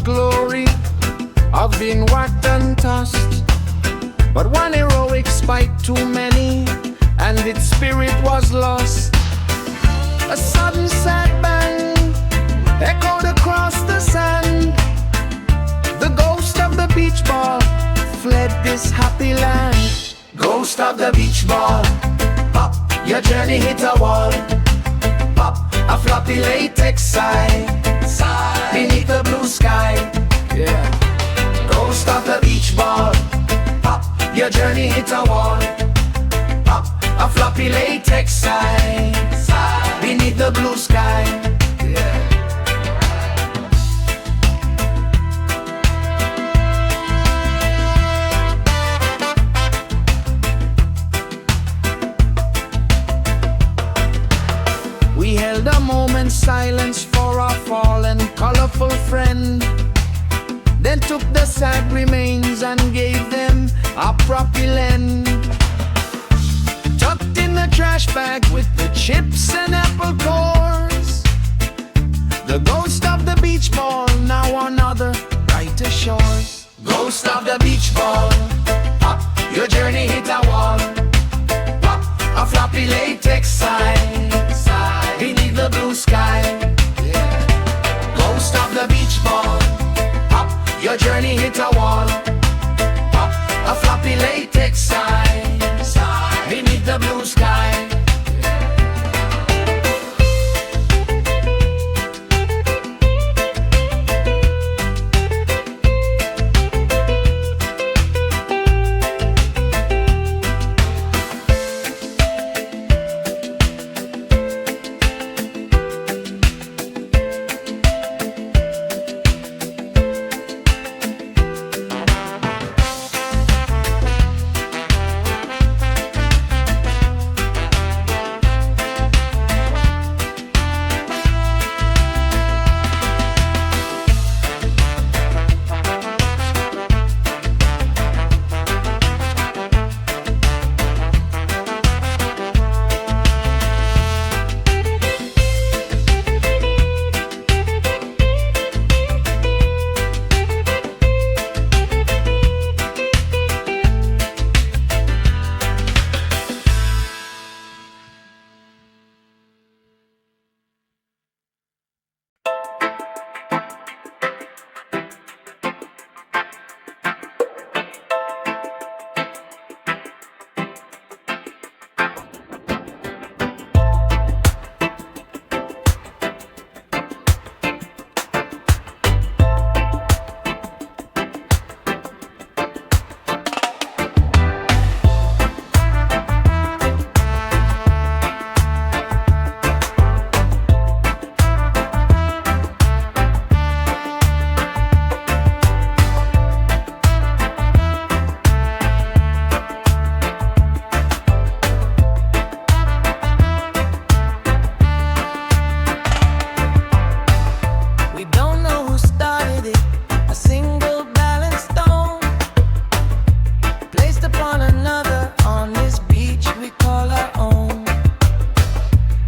glory of being whacked and tossed. But one heroic spiked too many, and its spirit was lost. A sudden sad bang echoed across the sand. The ghost of the beach ball fled this happy land. Ghost of the beach ball, pop, your journey hit a wall. Pop, a floppy latex sigh beneath the blue sky. Yeah. Ghost of the beach ball, pop, your journey hit a wall. Pop, a floppy latex sigh beneath the blue sky. Yeah. We held a moment's silence for our fallen, colorful friend. Then took the sad remains and gave them a propylene. Tucked in the trash bag with the chips and apple cores. The ghost of the beach ball, now on other brighter shores. Ghost of the beach ball, pop, your journey hit a wall. Pop, a floppy latex sigh beneath the blue sky. Yeah. Ghost of the beach ball, pop, your journey hit a wall. Pop, a floppy latex sigh beneath the blue sky.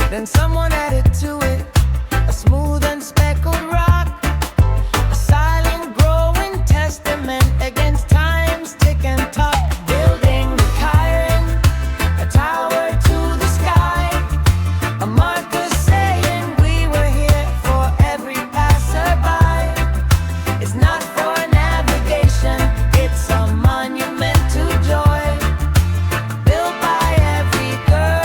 Then someone added to it a smooth and speckled rock, a silent growing testament against time's tick and tock. Building the Chiron, a tower to the sky, a marker saying we were here for every passerby. It's not for navigation, it's a monument to joy, built by every girl.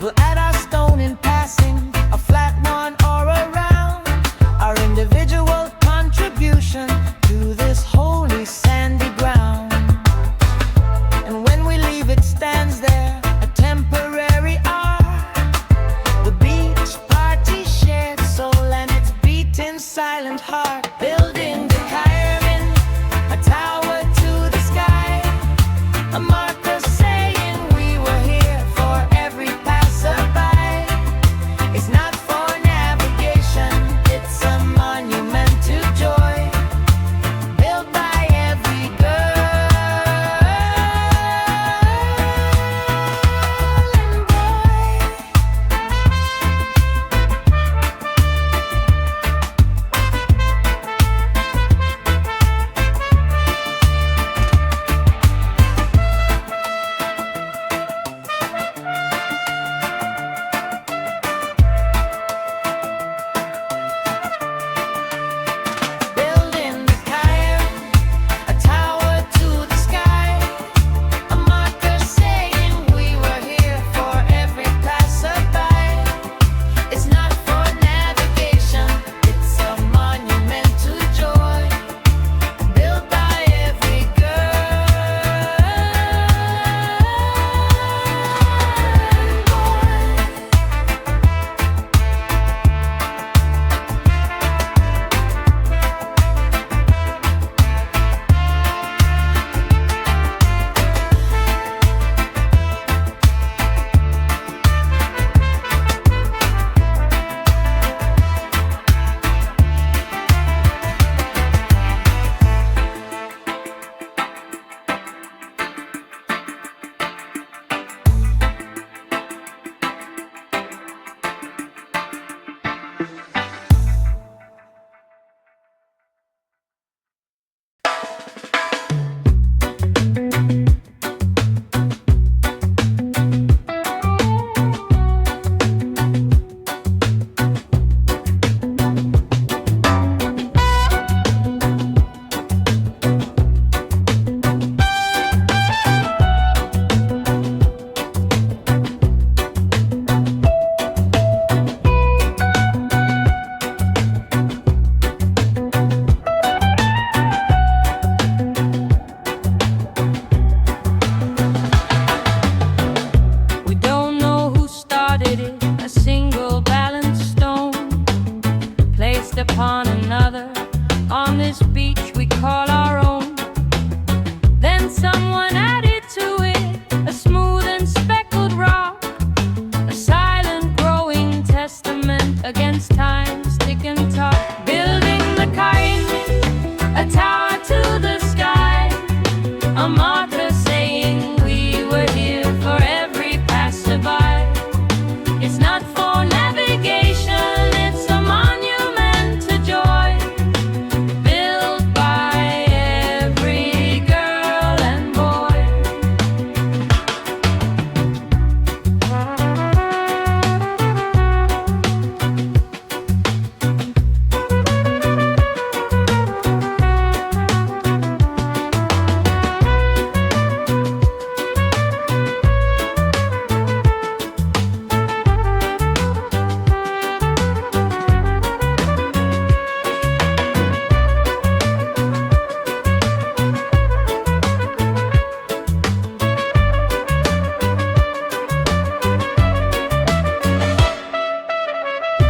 We'll add our stone in passing, a flat one or a round, our individual contribution to this holy sandy ground. And when we leave, it stands there, a temporary art. The beach party shared soul and its beating silent heart. Building the Chiron, a tower to the sky, a marker saying we were here for every passerby. It's not for navigation, it's a monument someone added to it a smooth and speckled rock, a silent growing testament against time's tick and tock. Building the kite, a tower to the sky, a marker saying we were here for every passerby. It's not for navigation, it's a monument to joy, built by every girl and boy.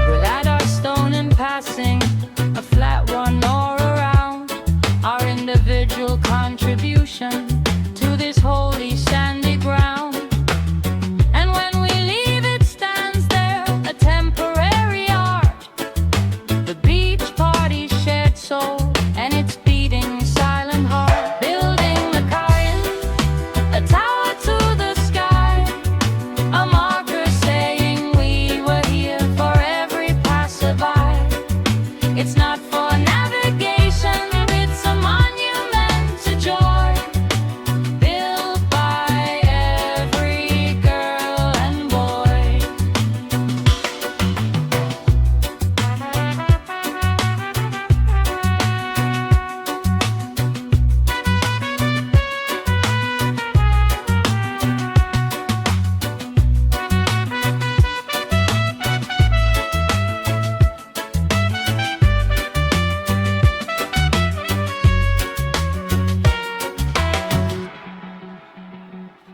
We'll add our stone in passing, a flat one or a round, our individual contribution to this holy sandy ground. And when we leave, it stands there, a temporary art, the beach party's shared soul and its beating silent heart. Building the kite, a tower to the sky, a marker saying we were here for every passerby. It's not for navigation, it's a monument to joy, built by every girl and boy.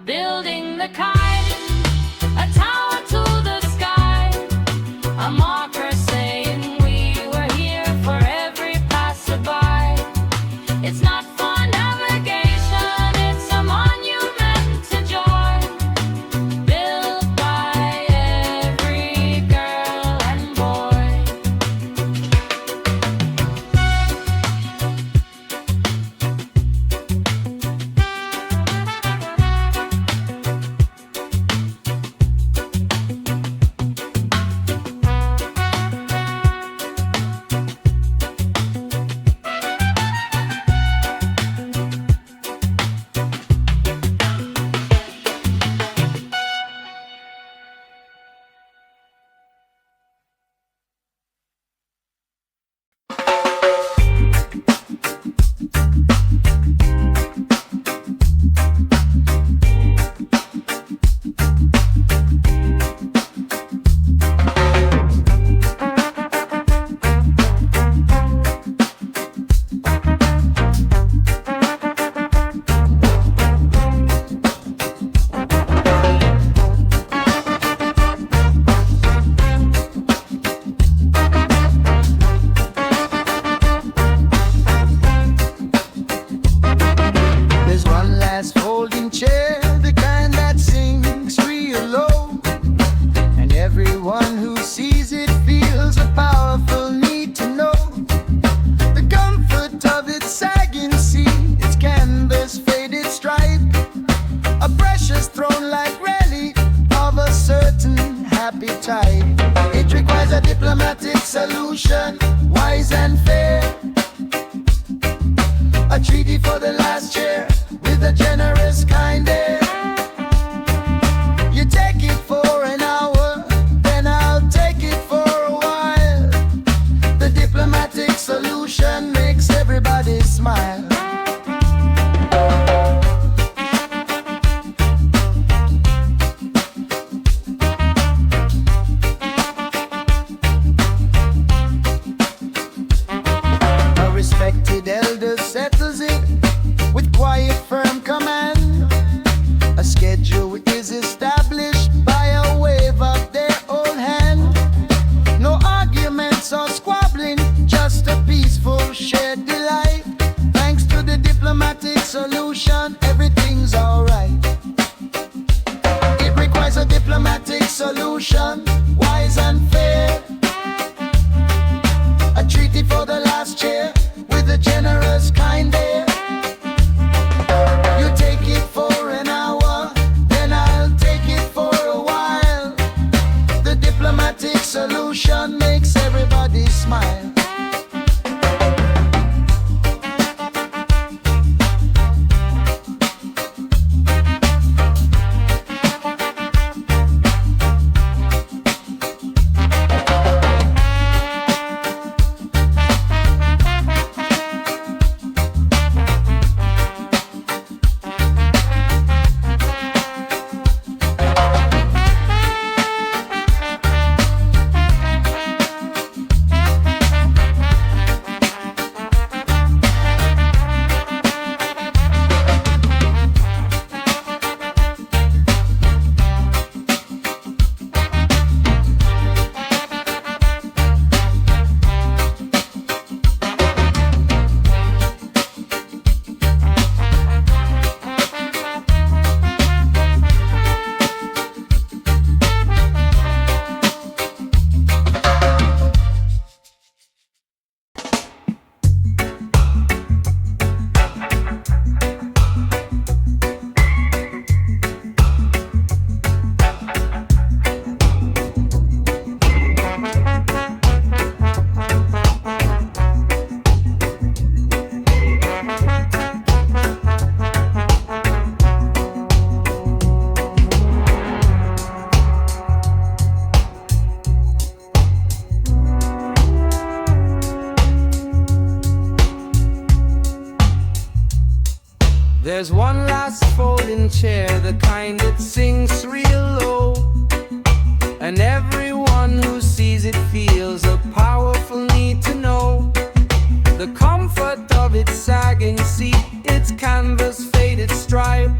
Building the kite, a tower to the sky, a marker saying we were here for every passerby. It's not for navigation, it's a monument to joy, built by every girl and boy. There's one last folding chair, the kind that sinks real low, and everyone who sees it feels a powerful need to know the comfort of its sagging seat, its canvas faded stripe, a precious throne-like relic of a certain happy type. It requires a diplomatic solution, wise and fair, a treaty for the last chair with a generous kind air. You take it for an hour, then I'll take it for a while. The diplomatic solution makes everybody smile. everything's alright. It requires a diplomatic solution, wise and fair. A treaty for the last chair with a generous kind air. You take it for an hour, then I'll take it for a while. The diplomatic solution makes everybody smile. There's one last folding chair, the kind that sings real low, and everyone who sees it feels a powerful need to know the comfort of its sagging seat, its canvas faded stripe,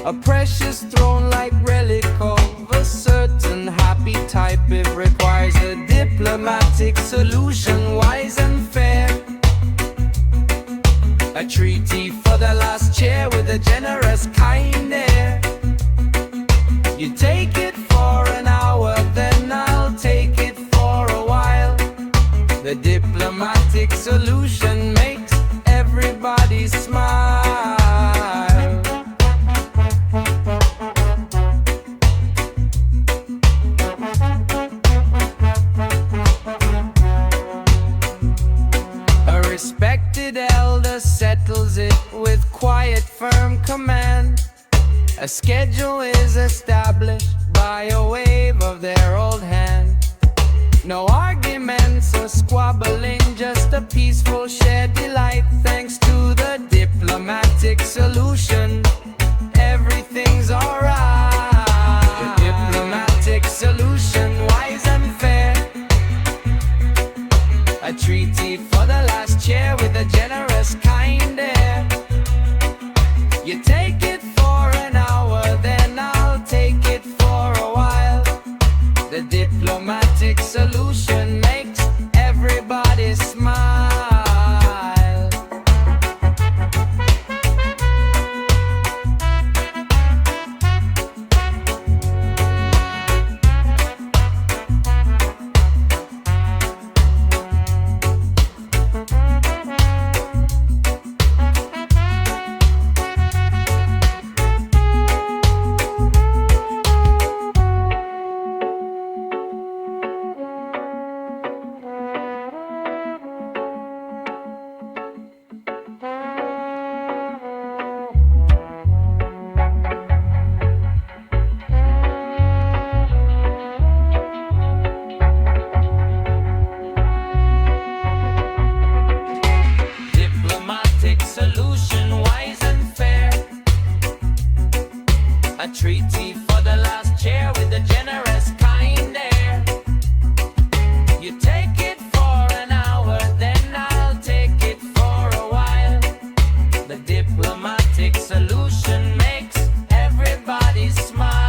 a precious throne-like relic of a certain happy type. It requires a diplomatic solution, wise and fair. A treaty for the last chair with a generous kind air. You take it for an hour, then I'll take it for a while. The diplomatic solution makes everybody smile. A respected elder settles it with quiet, firm command. A schedule is established by a wave of their old hand. No arguments or squabbling, just a peaceful shared delight. Thanks to the diplomatic solution, everything's alright. The diplomatic solution, wise and fair. A treaty for the last chair with a generous kind air. You take it for an hour, then I'll take it for a while. The diplomatic solution makes everybody smile. Treaty for the last chair with a generous kind air. You take it for an hour, then I'll take it for a while. The diplomatic solution makes everybody smile.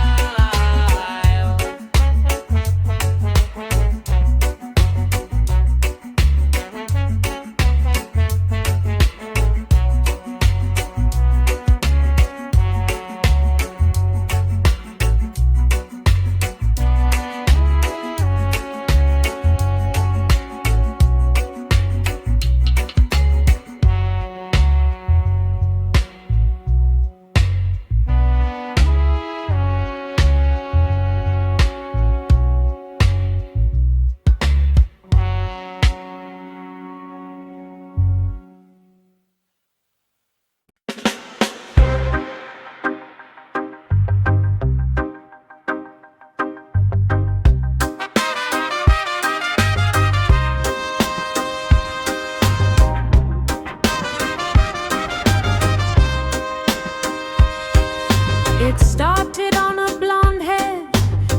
It started on a blonde head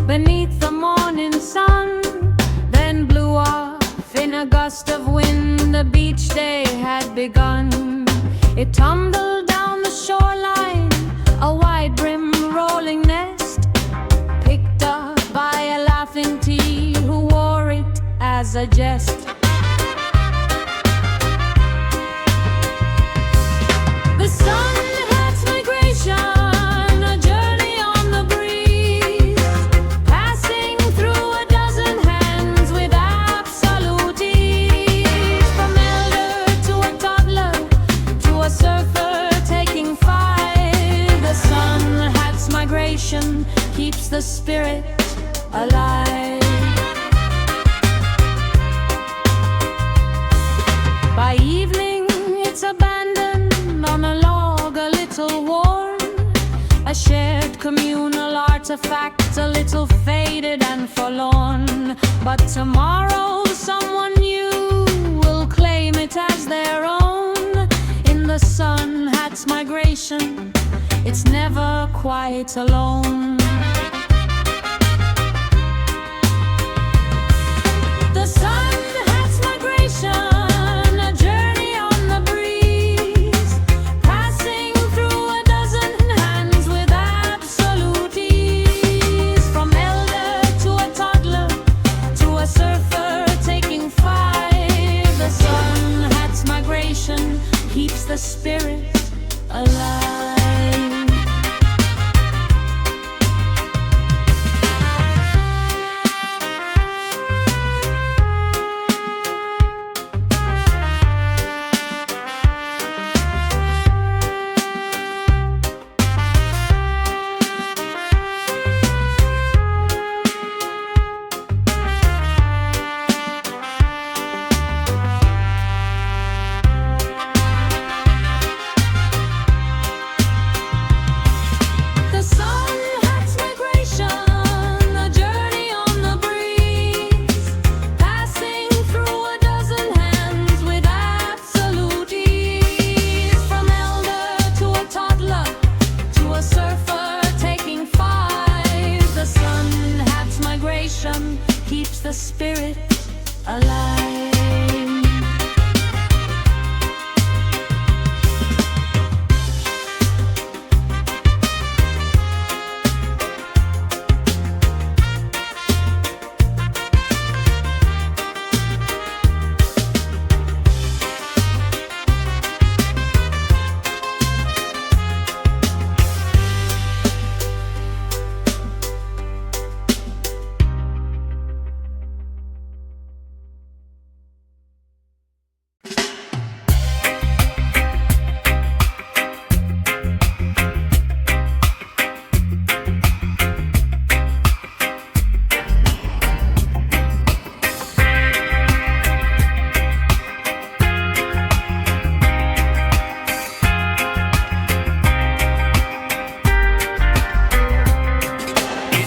beneath the morning sun, then blew off in a gust of wind. The beach day had begun. It tumbled down the shoreline, a wide brim rolling nest, picked up by a laughing tea who wore it as a jest. The sun had migration, a journey on the breeze, passing through a dozen hands with absolute ease. From elder to a toddler to a surfer taking five, the sun hat's migration keeps the spirit alive. By evening it's abandoned on a log, a little worn, a shared communal artifact, a little faded and forlorn. But tomorrow someone new will claim it as their own. In the sun hat's migration, it's never quite alone. The sun hat's migration, a journey on the breeze, passing through a dozen hands with absolute ease. From elder to a toddler to a surfer taking five, the sun hat's migration keeps the spirit alive. Keeps the spirit alive.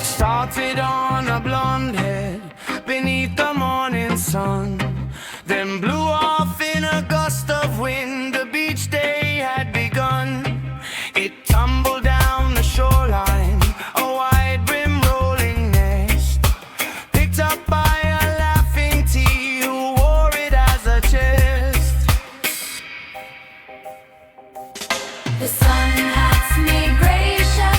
Started on a blonde head beneath the morning sun, then blew off in a gust of wind. The beach day had begun. It tumbled down the shoreline, a wide brim rolling nest, picked up by a laughing tea who wore it as a chest. The sun hat's migration,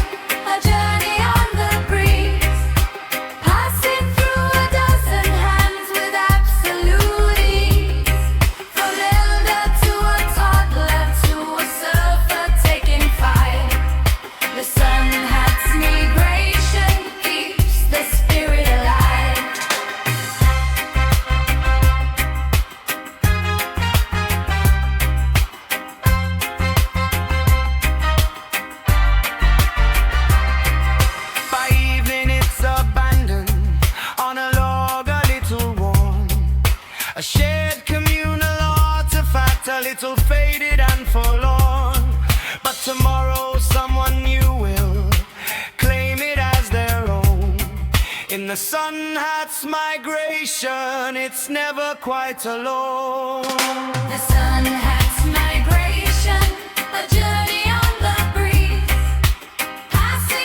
a journey on the breeze, passing through a dozen hands with absolute ease. From elder to a toddler to a surfer taking five, the sun hat's migration keeps the spirit alive. By evening it's abandoned on a log, a little worn, a shared communal artifact, a little faded and forlorn. But tomorrow someone new will claim it as their own. In the sun hat's migration, it's never quite alone. The sun hat's migration, a journey on the breeze, passing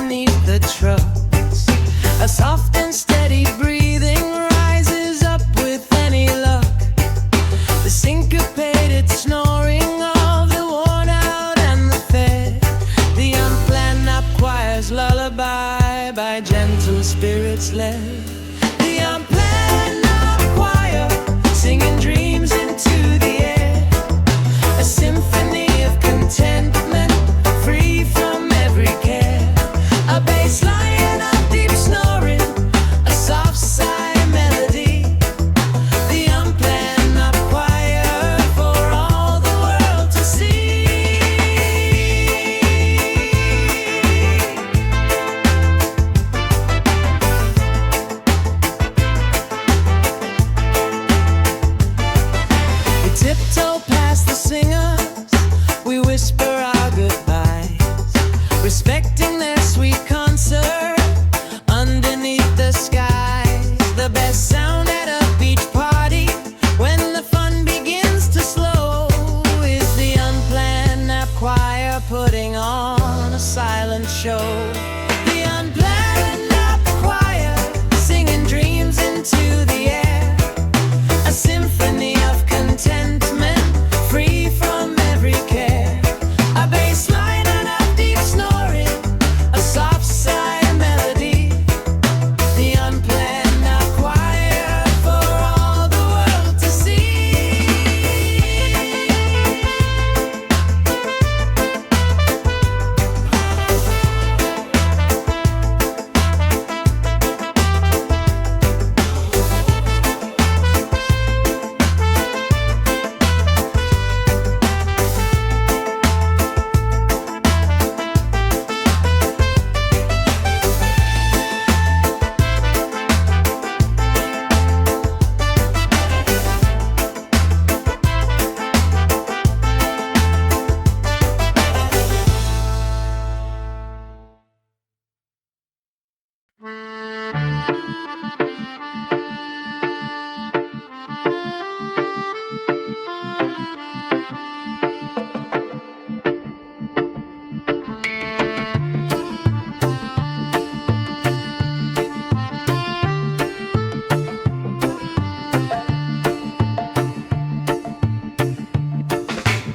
beneath the trucks. A soft and steady breathing rises up with any luck. The syncopated snoring of the worn out and the fed. The unplanned nap choir's lullaby by gentle spirits led. The unplanned nap choir singing dreams into the air. A symphony of contentment, free from every care. A bass line of deep snoring, a soft sigh melody. The unplanned nap choir for all the world to see. We tiptoe past the singers, we whisper our goodbyes, respecting their sweet concert underneath the skies. The best sound at a beach party when the fun begins to slow is the unplanned nap choir putting on a silent show. The unplanned nap choir singing dreams into the air. A symphony of contentment, free from every care. A bass line and a deep snoring, a soft sigh melody. The unplanned nap choir for all the world to see.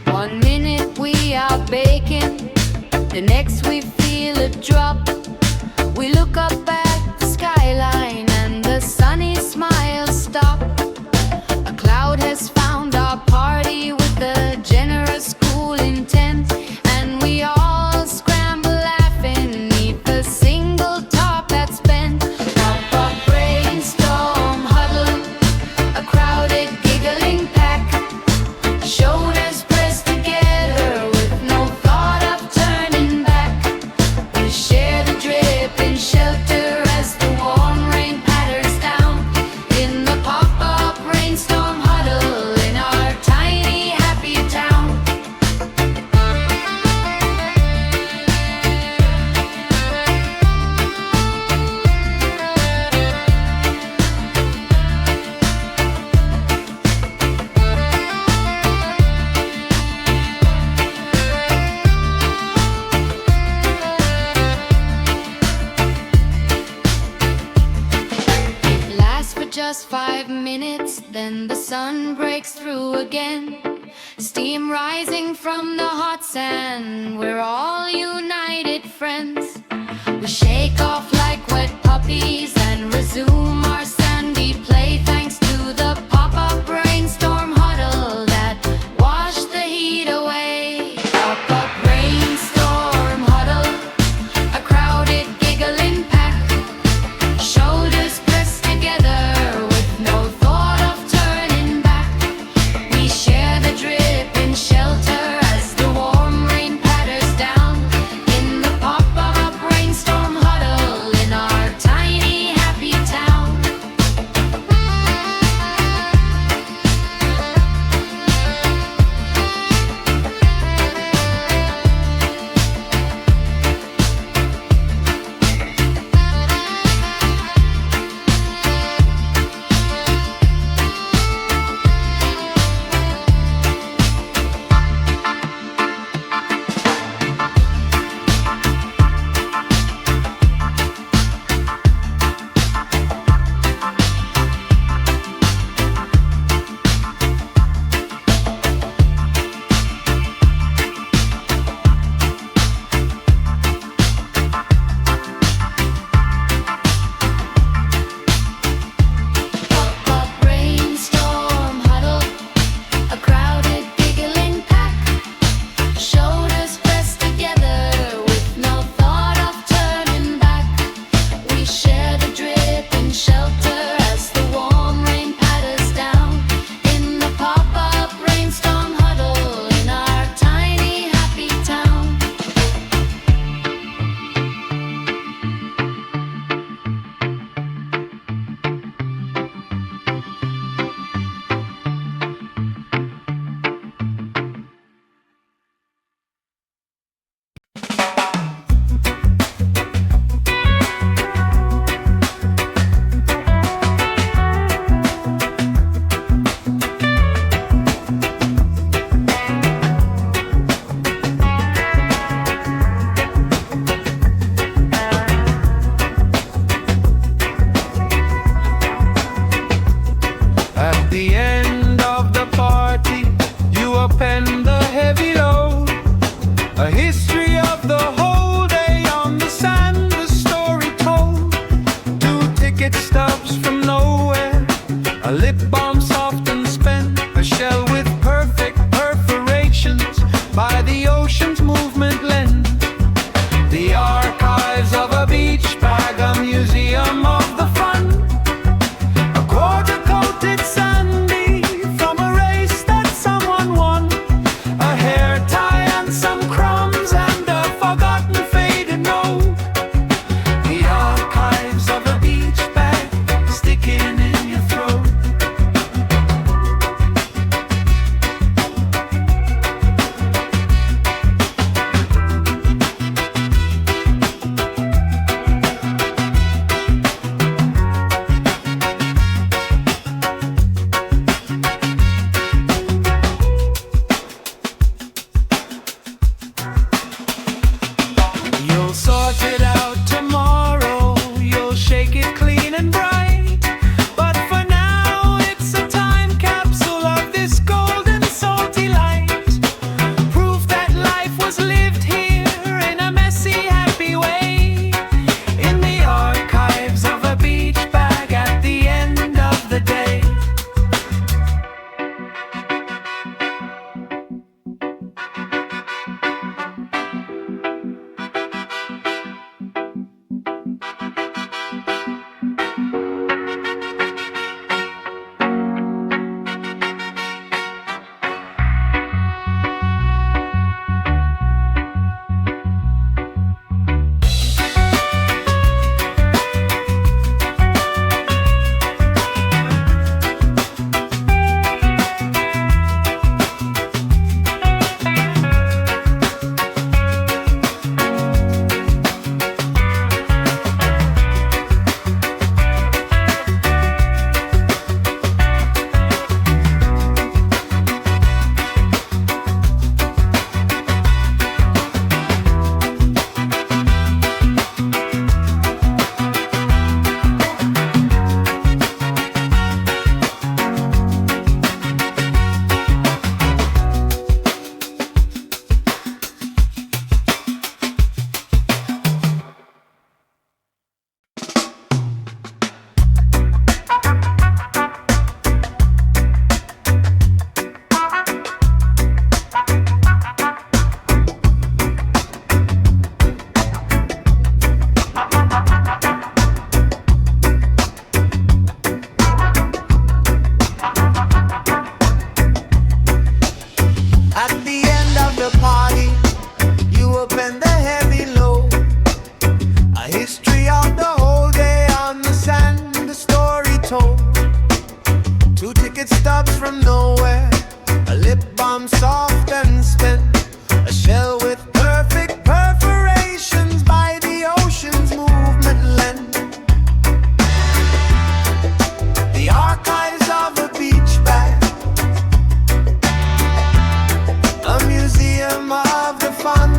One minute we are baking, the next we feel a drop. We look up at the skyline and the sunny smile stop. A cloud has found our party with a generous, cool intent, and we all scramble laughing neath the single top that's bent. Pop up, brainstorm, huddle, a crowded, giggling pack. Shoulders pressed together with no thought of turning back. We share the drip and shelter as the warm rain patters down. In the pop-up rainstorm huddle in our tiny happy town. It lasts for just 5 minutes, then the sun breaks through again. Steam rising from the hot sand, we're all united friends. We shake off like wet puppies and resume our sandy play, thanks to the pop-up brainstorm huddle that washed the heat away. Pop-up brainstorm huddle, a crowded, giggling pack. Shoulders pressed together with no thought of turning back. We share the drip and shelter as the warm rain patters down. In the pop-up brainstorm huddle history of the whole day on the sand, the story told. 2 ticket stubs from nowhere, a lip balm soft and spent, a shell with perfect perforations by the ocean's movement lent. The archives of a beach bag, a museum of the fun,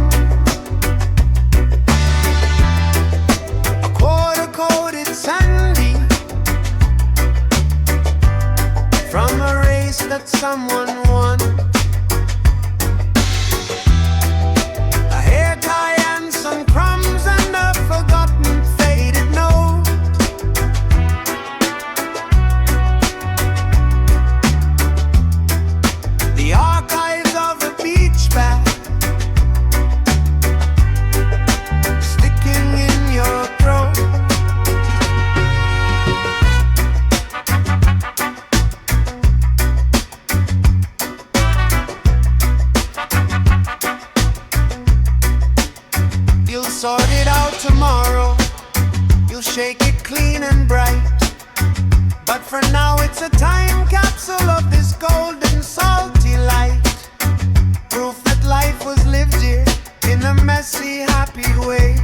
a quarter-coated sandy from a race that someone won. A hair tie and some crumbs and a forgotten faded note. The archives of a beach bag sticking in your throat. You'll sort it out tomorrow, you'll shake it clean and bright. But for now it's a time capsule of this golden salty light. Proof that life was lived here in a messy, happy way.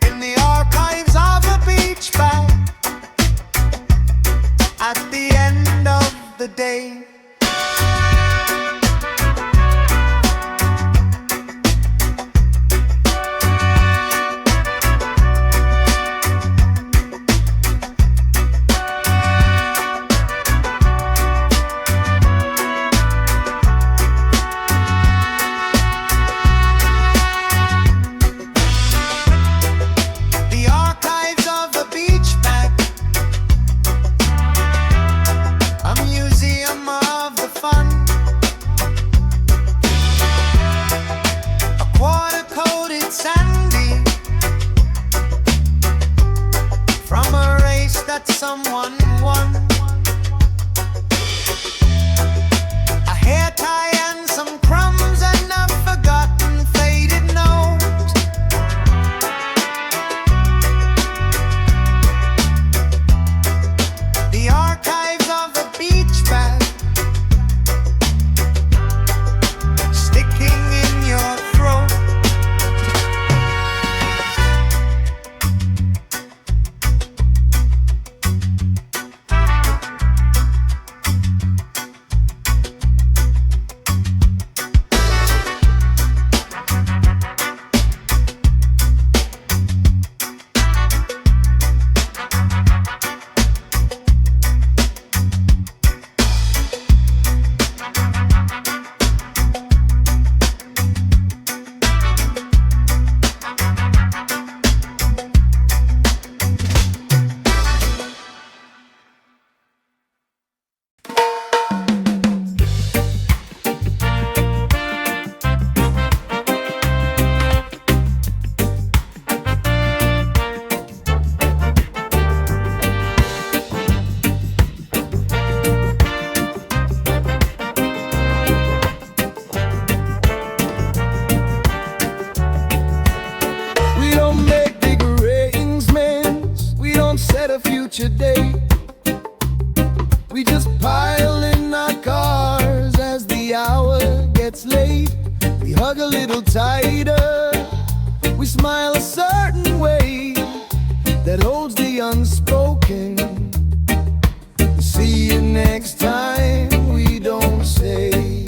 In the archives of a beach bag, at the end of the day. The archives of a beach bag, a museum of the fun, a quarter-coated sandy from a race that someone won. A hair tie and some crumbs and a forgotten faded note. The archives of a beach bag sticking in your throat. We don't make big arrangements, we don't set a future date. We just pile in our cars as the hour gets late. We hug a little tighter, we smile a certain way that holds the unspoken. See you next time, we don't say.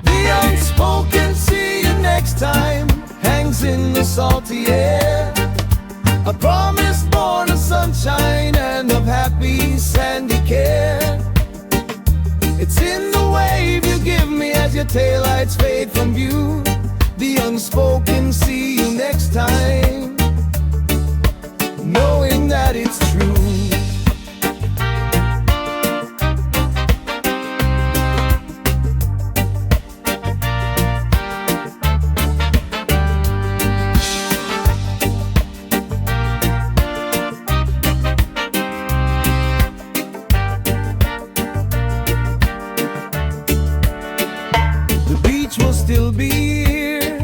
The unspoken see you next time hangs in the salty air. A promise born of sunshine and of happy sandy care. It's in the wave you give me as your taillights fade from view. The unspoken see you next time, knowing that it's true. The beach will still be here,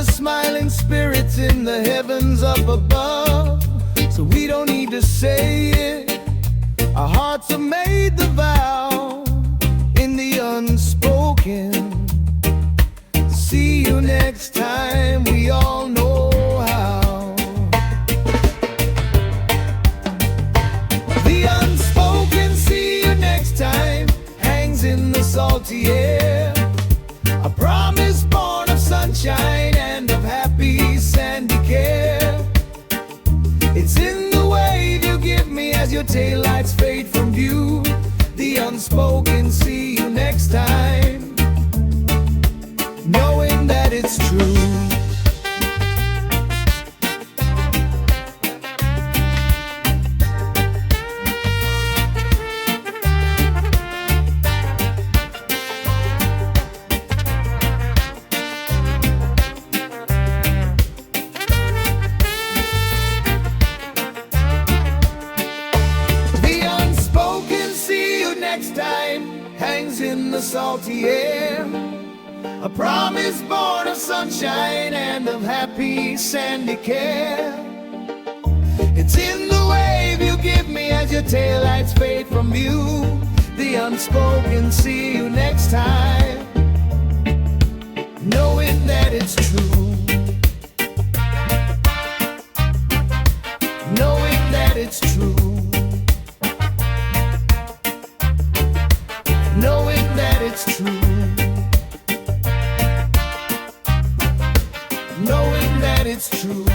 smiling spirits in the heavens up above. So we don't need to say it, our hearts have made the vow in the unspoken. See you next time, we all know how. The unspoken see you next time hangs in the salty air. A promise born of sunshine and of happy sandy care. It's in the wave you give me as your taillights fade from view. The unspoken see you next time, knowing that it's true. Next time hangs in the salty air. A promise born of sunshine and of happy sandy care. It's in the wave you give me as your taillights fade from view. The unspoken see you next time, knowing that it's true. Knowing that it's true. Knowing that it's true. Knowing that it's true.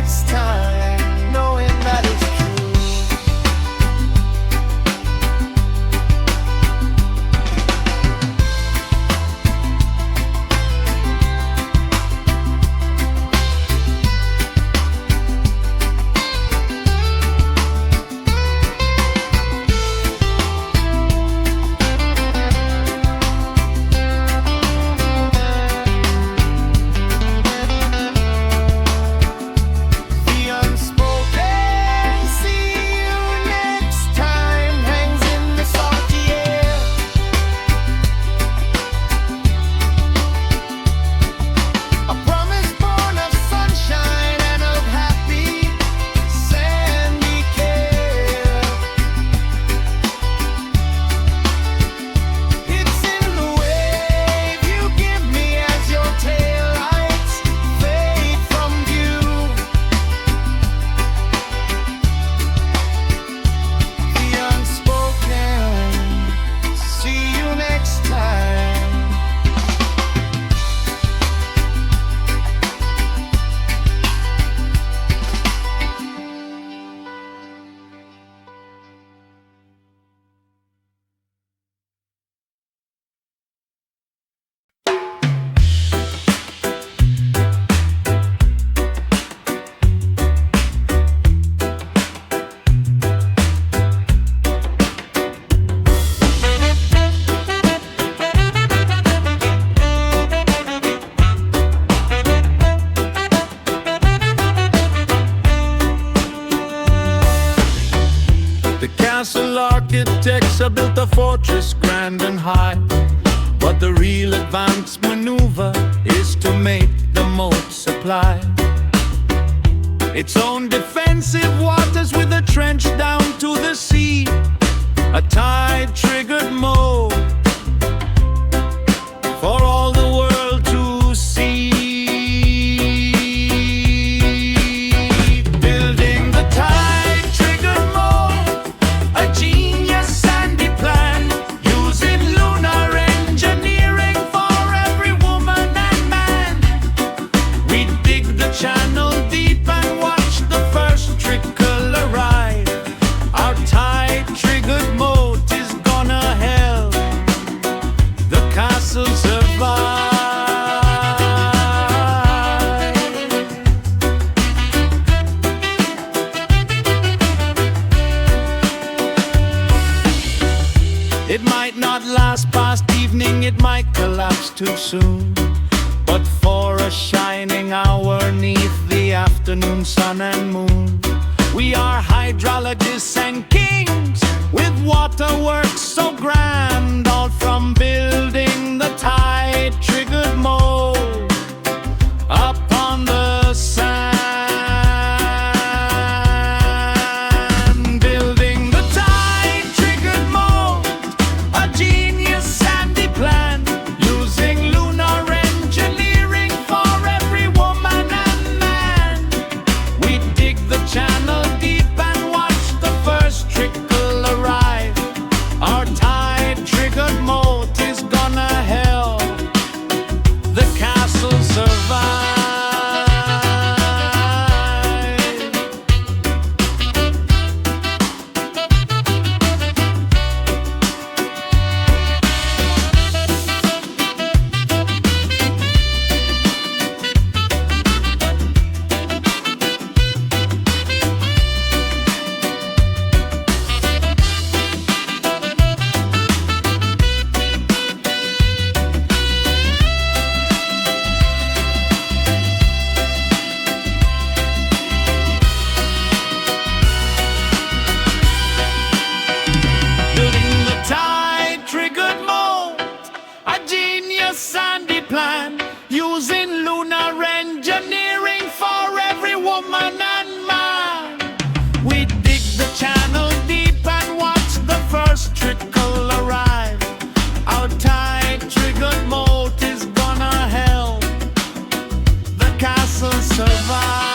next time, knowing that it's true. Castle architects have built a fortress grand and high, but the real advanced maneuver is to make the moat supply its own defensive waters with a trench down to the sea, a tide-triggered moat for all the world to see. Building the tide-triggered moat, a genius sandy plan, using lunar engineering for every woman and man. We dig the channel deep and watch the first trickle arrive. Our tide-triggered moat is gonna help the castle survive. It might not last past evening, it might collapse too soon, but for a shining hour neath the afternoon sun and moon, we are hydrologists and kings with waterworks so grand, all from building the tide-triggered moat up on the sand. Building the tide-triggered moat, a genius sandy plan, using lunar engineering for every woman and man. We dig the channel deep and watch the first trickle arrive. Our tide-triggered moat is gonna help the castle survive. Building the tide-triggered moat, a genius sandy plan, using lunar engineering for every woman and man. We dig the channel deep and watch the first trickle arrive. Our tide-triggered moat is gonna help the castle survive.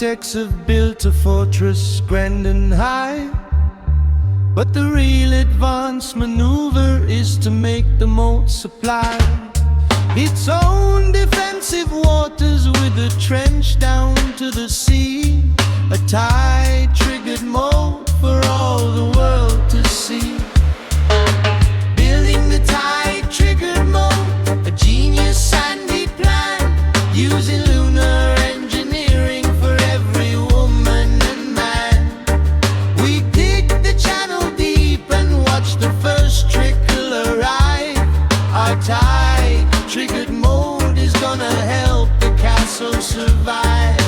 architects have built a fortress grand and high, but the real advanced maneuver is to make the moat supply its own defensive waters with a trench down to the sea. A tide-triggered moat for all the world to see. Building the tide-triggered moat, a genius sandy plan, using lunar engineering for every woman and man. We dig the channel deep and watch the first trickle arrive. Our tide-triggered moat is gonna help the castle survive.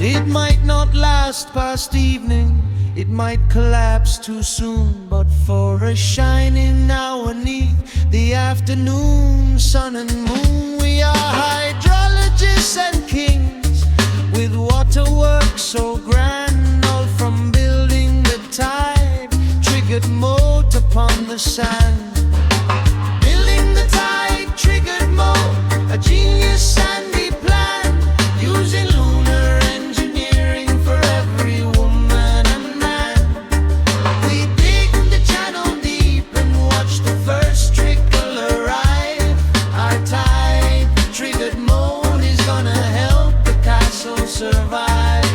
It might not last past evening, it might collapse too soon, but for a shining hour 'neath the afternoon sun and moon, we are hydrologists and kings, with waterworks so grand, all from building the tide-triggered moat upon the sand. Building the tide-triggered moat, a genius sandy plan, using lunar engineering for every woman and man. We dig the channel deep and watch the first trickle arrive. Our tide-triggered moat is gonna help the castle survive.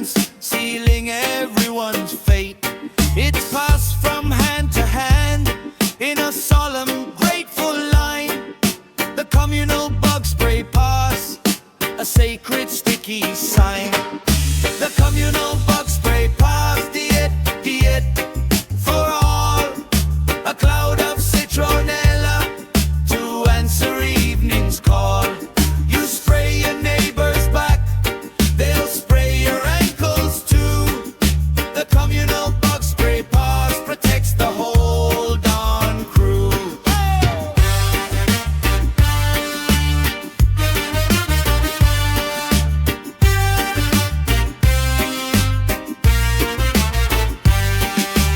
hands, sealing everyone's fate. It's passed from hand to hand in a solemn, grateful line. The communal bug spray pass, a sacred sticky sign. The communal bug spray pass, diet for all. A cloud of citronella to answer evening's call. You spray your neighbor's back, they'll spray your ankles too. The communal bug spray pass protects the whole darn crew.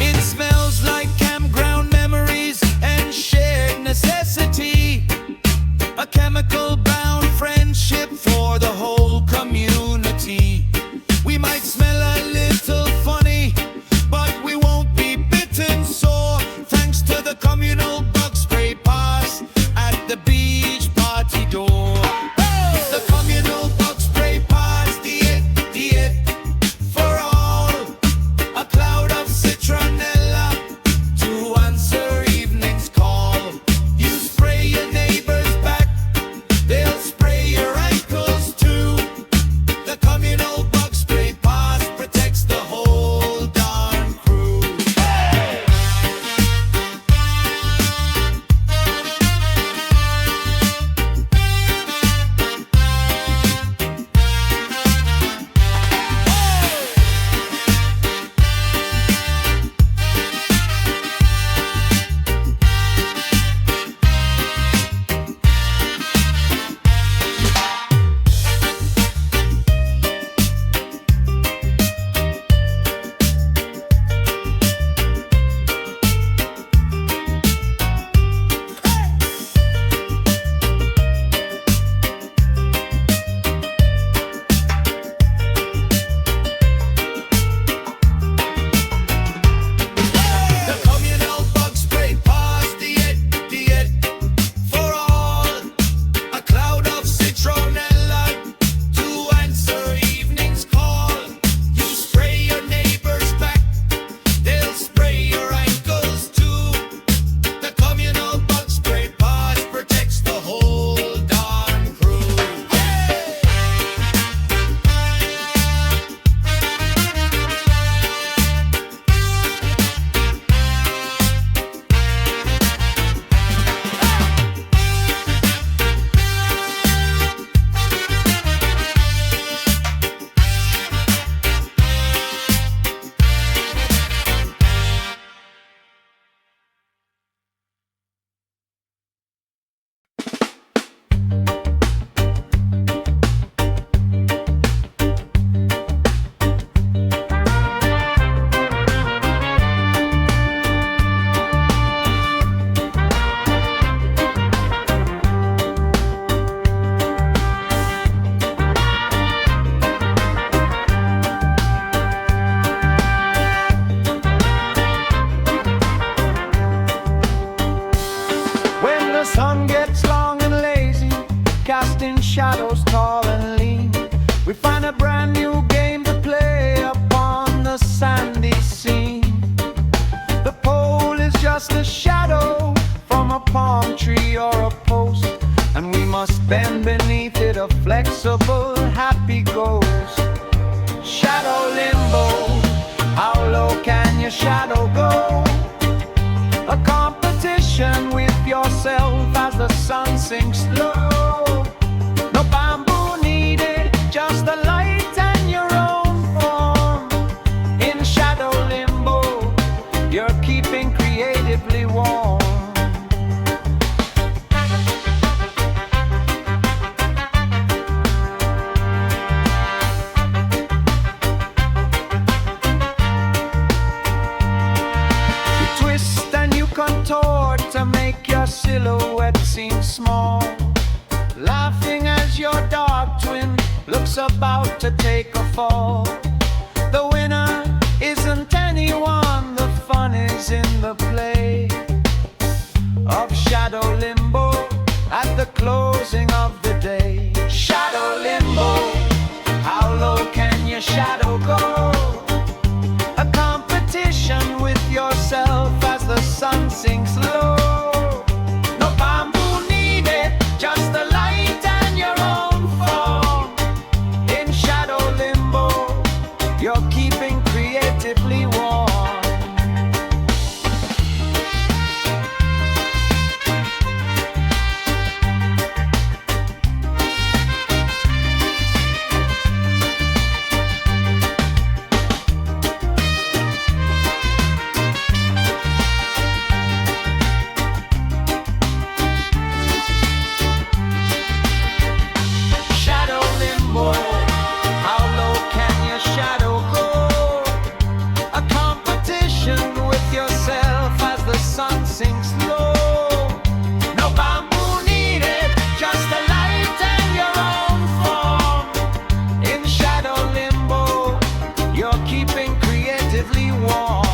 It smells like campground memories and shared necessity. A chemical-bound friendship for the whole community. We might smell a little funny, but we won't be bitten sore, thanks to the communal bug spray pass at the beach party door. The communal bug spray pass, diet for all. A cloud of citronella to answer evening's call. You spray your neighbor's back, they'll spray your ankles too. The communal bug spray pass protects the whole darn crew. The communal bug spray pass, diet for all. A cloud of citronella to answer evening's call. You spray your neighbor's back, they'll spray your ankles too. The communal bug spray pass protects the whole darn crew. When the sun gets long and lazy, casting shadows tall and lean, we find a brand new game to play upon the sandy scene. The pole is just a shadow from a palm tree or a post, and we must bend beneath it, a flexible, happy ghost. Shadow limbo, how low can your shadow go? A competition with yourself as the sun sinks low. No bamboo needed, just the light and your own form. In shadow limbo, you're keeping creatively warm. You twist and you contort to make your silhouette seem small, laughing as your dark twin looks about to take a fall. The winner isn't anyone, the fun is in the play of shadow limbo at the closing of the day. Shadow limbo, how low can you your shadow go? A competition with yourself as the sun sinks low. No bamboo needed, just the light and your own form. In shadow limbo, you're keeping creatively warm. Shadow limbo, how low can your shadow go? A competition with yourself as the sun sinks low. No bamboo needed, just the light and your own form. In shadow limbo, you're keeping creatively warm.